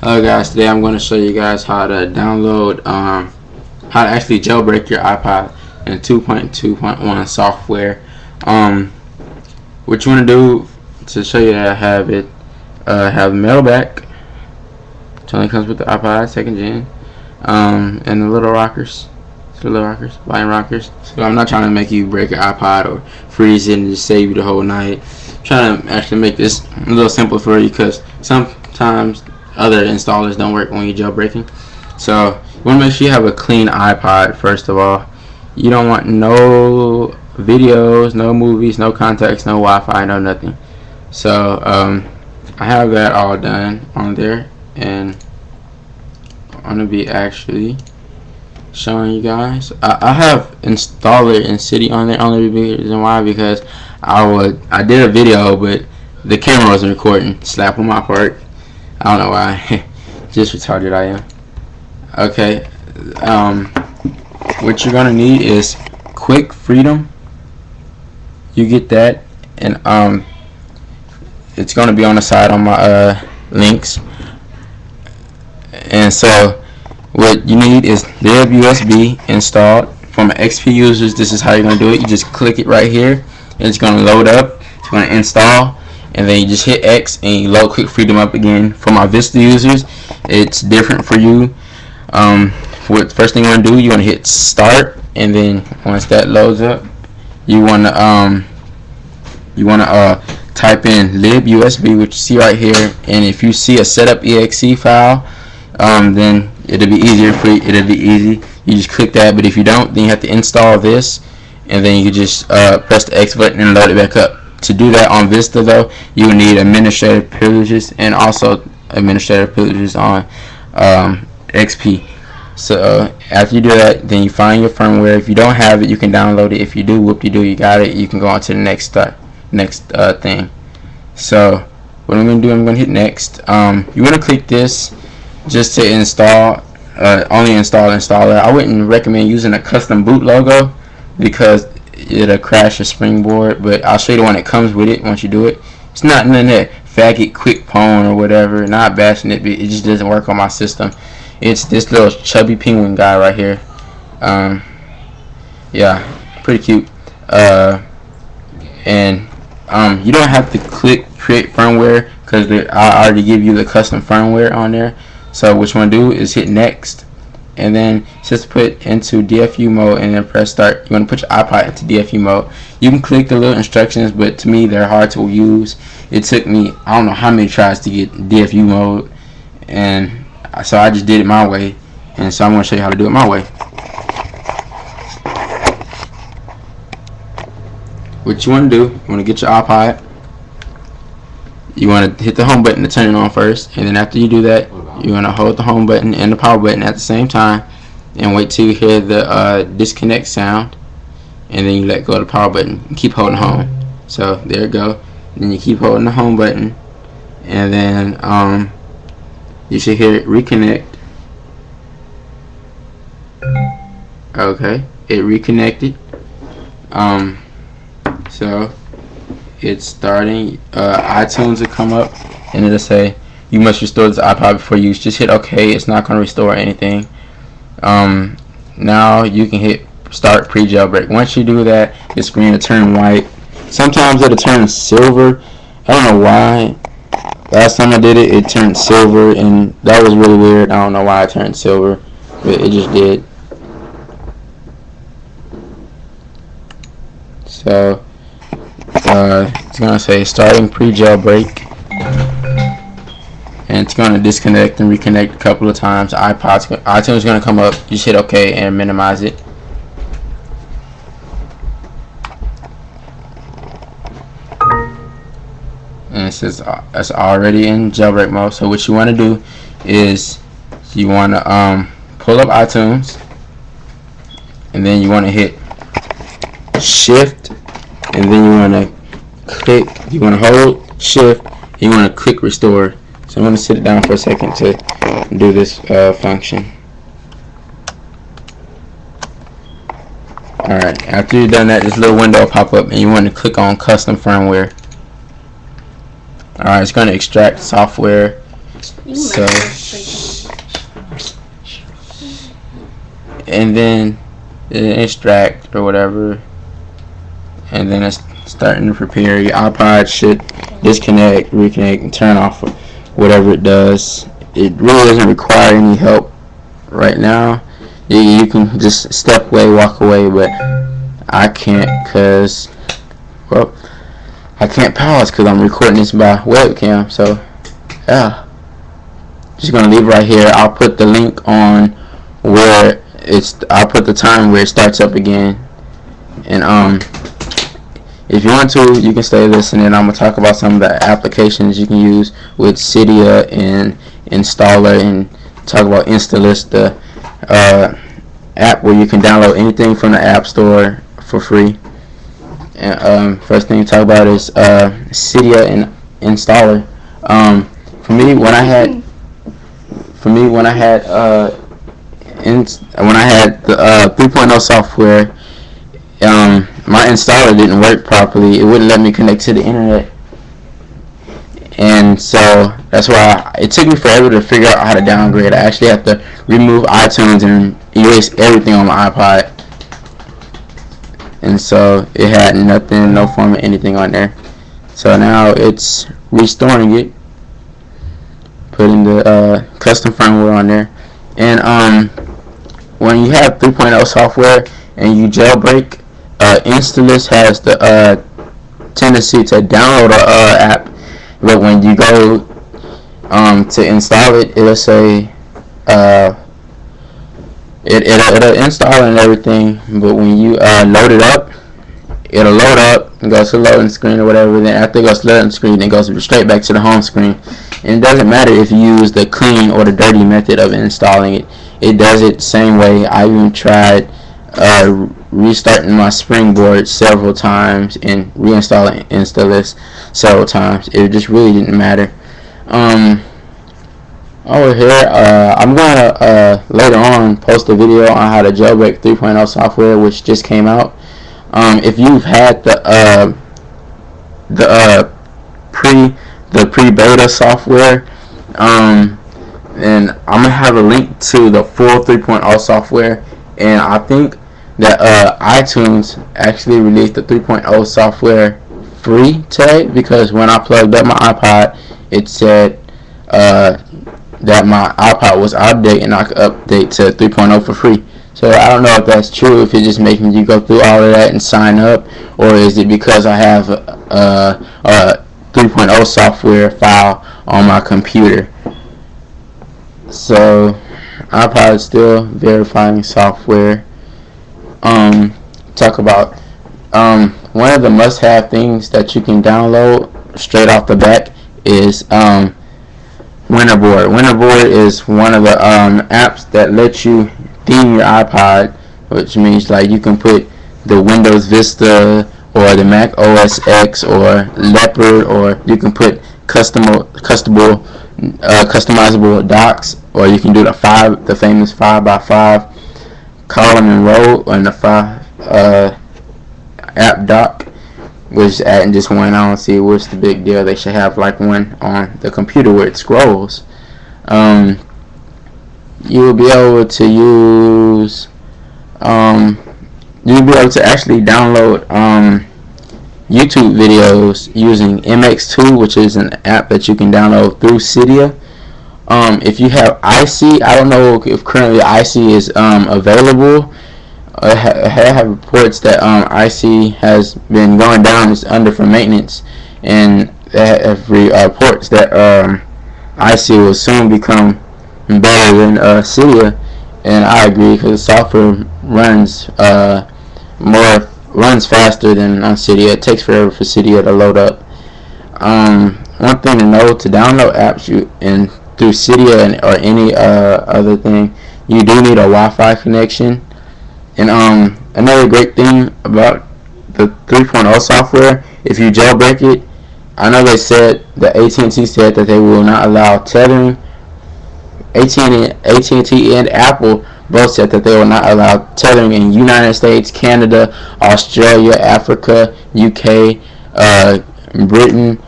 Hello guys, today I'm going to show you guys how to download, how to actually jailbreak your iPod in 2.2.1 software. What you want to do to show you that I have it, have metal back, which only comes with the iPod 2nd gen, and the little rockers, volume rockers. So I'm not trying to make you break your iPod or freeze it and just save you the whole night. I'm trying to actually make this a little simple for you because sometimes other installers don't work when you're jailbreaking. So you want to make sure you have a clean iPod first of all. You don't want no videos, no movies, no contacts, no Wi-Fi, no nothing. So I have that all done on there, and I'm gonna be actually showing you guys. I have installer and city on there. Only reason why, because I did a video but the camera wasn't recording. Slap on my part. I don't know why. Just retarded I am. Okay. What you're gonna need is QuickFreedom. You get that, and it's gonna be on the side on my links. And so what you need is libUSB installed. For my XP users, this is how you're gonna do it. You just click it right here, and it's gonna load up. It's gonna install, and then you just hit X and you load QuickFreedom up again. For my Vista users, it's different for you. What first thing you want to do, you want to hit start, and then once that loads up, you want to type in libUSB, which you see right here. And if you see a setup exe file, then it'll be easier for you. It'll be easy. You just click that. But if you don't, then you have to install this, and then you just press the X button and load it back up. To do that on Vista though, you will need administrative privileges and also administrative privileges on XP. So after you do that, then you find your firmware. If you don't have it, you can download it. If you do, whoop-de-doo, you got it. You can go on to the next thing. So what I'm going to do, I'm going to hit next. You want to click this just to install, only install installer. I wouldn't recommend using a custom boot logo because it'll crash your springboard, but I'll show you the one that comes with it once you do it. It's not none of that faggot quick pwn or whatever. Not bashing it, but it just doesn't work on my system. It's this little chubby penguin guy right here. Yeah, pretty cute. And you don't have to click create firmware because I already give you the custom firmware on there. So what you want to do is hit next, and then just put into DFU mode, and then press start. You want to put your iPod into DFU mode. You can click the little instructions, but to me they're hard to use. It took me I don't know how many tries to get DFU mode, and so I just did it my way. And so I'm going to show you how to do it my way. What you want to do, you want to get your iPod. You want to hit the home button to turn it on first, and then after you do that, you want to hold the home button and the power button at the same time, and wait till you hear the disconnect sound, and then you let go of the power button and keep holding home. So there you go. Then you keep holding the home button, and then you should hear it reconnect. Okay, it reconnected. So it's starting. iTunes will come up, and it'll say you must restore this iPod before use. Just hit OK. It's not going to restore anything. Now you can hit start pre-jailbreak. Once you do that, the screen will turn white. Sometimes it'll turn silver. I don't know why. Last time I did it, it turned silver, and that was really weird. I don't know why it turned silver, but it just did. So it's going to say starting pre-jailbreak, and it's going to disconnect and reconnect a couple of times. iTunes is going to come up. Just hit OK and minimize it. And it says it's already in jailbreak mode. So what you want to do is you want to pull up iTunes, and then you want to hit Shift, and then you want to click. You want to hold Shift, and you want to click Restore. So I'm going to sit it down for a second to do this function. Alright, after you've done that, this little window will pop up, and you want to click on Custom Firmware. Alright, it's going to extract software. So, and then extract or whatever, and then it's starting to prepare. Your iPod should disconnect, reconnect, and turn off whatever it does. It really doesn't require any help right now. You can just step away, walk away, but I can't because, well, I can't pause because I'm recording this by webcam. So yeah, just gonna leave it right here. I'll put the link on where I'll put the time where it starts up again, and if you want to, you can stay listening. I'm gonna talk about some of the applications you can use with Cydia and Installer, and talk about Installist, the app where you can download anything from the App Store for free. And first thing to talk about is Cydia and Installer. For me, when I had the 3.0 software, my installer didn't work properly. It wouldn't let me connect to the internet, and so that's why it took me forever to figure out how to downgrade. I actually had to remove iTunes and erase everything on my iPod, and so it had nothing, no form of anything on there. So now it's restoring it, putting the custom firmware on there. And when you have 3.0 software and you jailbreak, Installist has the tendency to download a app, but when you go to install it, it'll say it'll install and everything, but when you load it up, it'll load up and go to the loading screen or whatever. Then after it goes to the loading screen, it goes straight back to the home screen. And it doesn't matter if you use the clean or the dirty method of installing it. It does it the same way. I even tried restarting my Springboard several times and reinstalling Installist several times. It just really didn't matter. Over here, I'm gonna later on post a video on how to jailbreak 3.0 software, which just came out. If you've had the pre-beta software, and I'm gonna have a link to the full 3.0 software, and I think that iTunes actually released the 3.0 software free today, because when I plugged up my iPod, it said that my iPod was out of date and I could update to 3.0 for free. So I don't know if that's true, if it's just making you go through all of that and sign up, or is it because I have a 3.0 software file on my computer. So iPod is still verifying software. Talk about one of the must-have things that you can download straight off the bat is Winterboard. Winterboard is one of the apps that lets you theme your iPod, which means like you can put the Windows Vista or the Mac OS X or Leopard, or you can put customizable docks, or you can do the famous 5x5 column and row on the 5 app dock, which adding just one. I don't see what's the big deal. They should have like one on the computer where it scrolls. You will be able to use you'll be able to actually download YouTube videos using MX2, which is an app that you can download through Cydia. If you have IC, I don't know if currently IC is available. I have reports that IC has been going down, it's under for maintenance, and have reports that IC will soon become better than Cydia, and I agree, because the software runs faster than on Cydia. It takes forever for Cydia to load up. One thing to know, to download apps through Cydia or any other thing, you do need a Wi-Fi connection. And another great thing about the 3.0 software, if you jailbreak it, I know they said that AT&T said that they will not allow tethering. AT&T and Apple both said that they will not allow tethering in United States, Canada, Australia, Africa, UK, Britain,